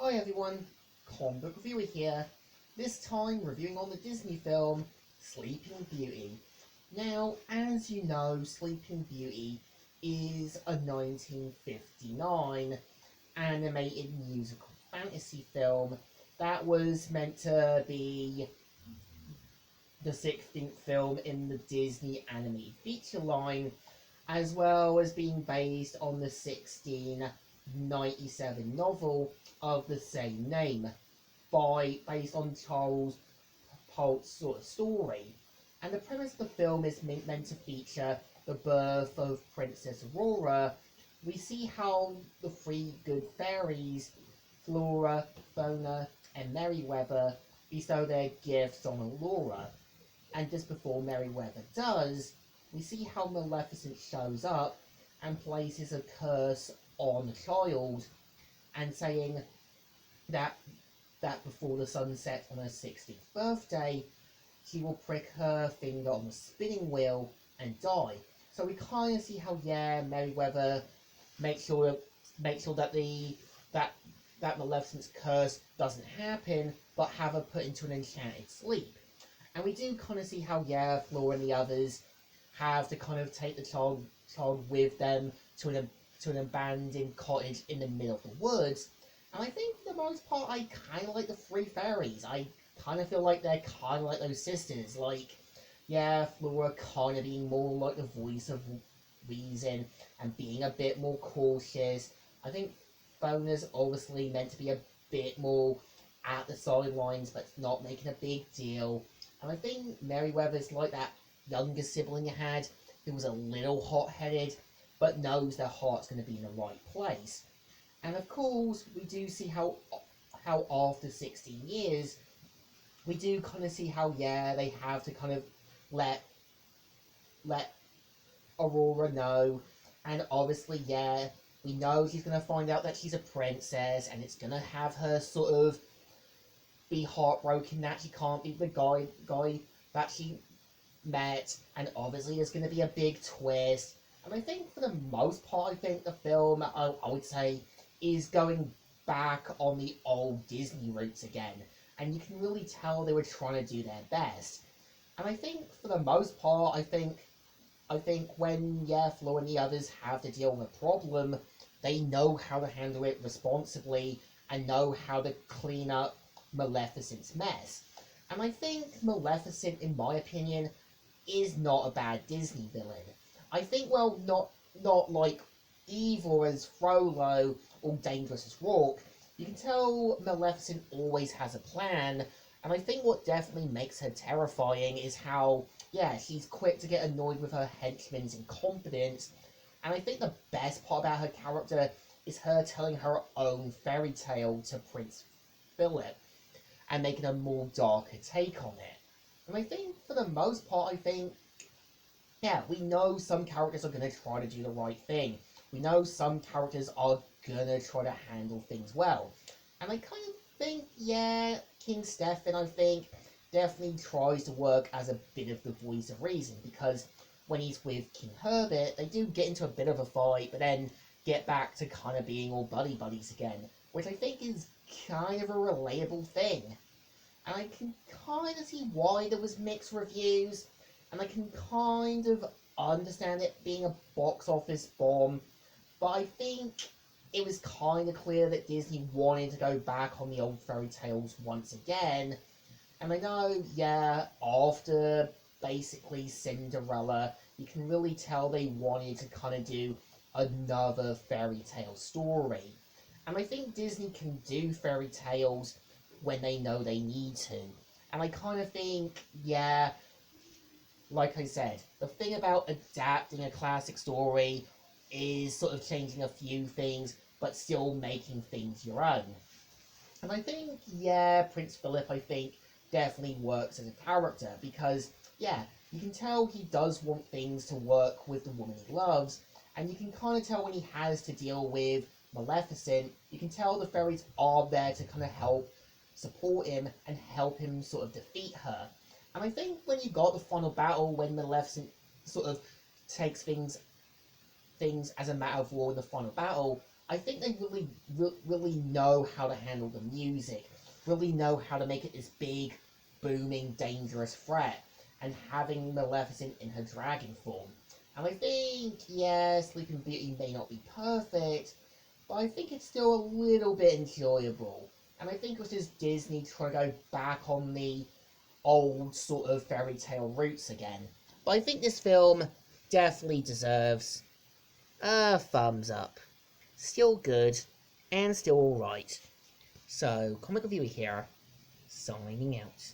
Hi everyone, Comic Book Reviewer here, this time reviewing on the Disney film Sleeping Beauty. Now, as you know, Sleeping Beauty is a 1959 animated musical fantasy film that was meant to be the 16th film in the Disney animated feature line, as well as being based on the 1697 novel of the same name, based on Charles Polk's sort of story. And the premise of the film is meant to feature the birth of Princess Aurora. We see how the three good fairies, Flora, Fauna, and Merryweather, bestow their gifts on Aurora. And just before Merryweather does, we see how Maleficent shows up and places a curse on the child, and saying that before the sun sets on her 60th birthday, she will prick her finger on the spinning wheel and die. So we kind of see how, yeah, Merryweather makes sure that that Maleficent's curse doesn't happen, but have her put into an enchanted sleep. And we do kind of see how, yeah, Flora and the others have to kind of take the child with them to an abandoned cottage in the middle of the woods. And I think for the most part, I kind of like the three fairies. I kind of feel like they're kind of like those sisters. Like, yeah, Flora kind of being more like the voice of reason and being a bit more cautious. I think Fauna's obviously meant to be a bit more at the sidelines, but not making a big deal. And I think Merryweather's like that younger sibling you had, who was a little hot-headed, but knows their heart's going to be in the right place. And of course, we do see how after 16 years, we do kind of see how, yeah, they have to kind of let let Aurora know. And obviously, yeah, we know she's going to find out that she's a princess, and it's going to have her sort of be heartbroken that she can't be the guy that she met, and obviously there's going to be a big twist. And I think for the most part, I think the film, I would say, is going back on the old Disney roots again. And you can really tell they were trying to do their best. And I think for the most part, I think when, yeah, Flo and the others have to deal with a problem, they know how to handle it responsibly and know how to clean up Maleficent's mess. And I think Maleficent, in my opinion, is not a bad Disney villain. I think, well, not like evil as Frollo or dangerous as Rourke. You can tell Maleficent always has a plan, and I think what definitely makes her terrifying is how, yeah, she's quick to get annoyed with her henchmen's incompetence. And I think the best part about her character is her telling her own fairy tale to Prince Philip and making a more darker take on it. And I think for the most part, I think, yeah, we know some characters are going to try to do the right thing. We know some characters are going to try to handle things well. And I kind of think, yeah, King Stefan, I think, definitely tries to work as a bit of the voice of reason, because when he's with King Herbert, they do get into a bit of a fight, but then get back to kind of being all buddies again, which I think is kind of a relatable thing. And I can kind of see why there was mixed reviews, and I can kind of understand it being a box office bomb, but I think it was kind of clear that Disney wanted to go back on the old fairy tales once again. And I know, yeah, after basically Cinderella, you can really tell they wanted to kind of do another fairy tale story. And I think Disney can do fairy tales when they know they need to. And I kind of think, yeah, like I said, the thing about adapting a classic story is sort of changing a few things, but still making things your own. And I think, yeah, Prince Philip, I think, definitely works as a character because, yeah, you can tell he does want things to work with the woman he loves, and you can kind of tell when he has to deal with Maleficent, you can tell the fairies are there to kind of help support him and help him sort of defeat her. And I think when you got the final battle, when Maleficent sort of takes things as a matter of war in the final battle, I think they really know how to handle the music, really know how to make it this big, booming, dangerous threat, and having Maleficent in her dragon form. And I think, yeah, Sleeping Beauty may not be perfect, but I think it's still a little bit enjoyable. And I think it was just Disney trying to go back on the old sort of fairy tale roots again. But I think this film definitely deserves a thumbs up. Still good, and still alright. So, Comic Reviewer here, signing out.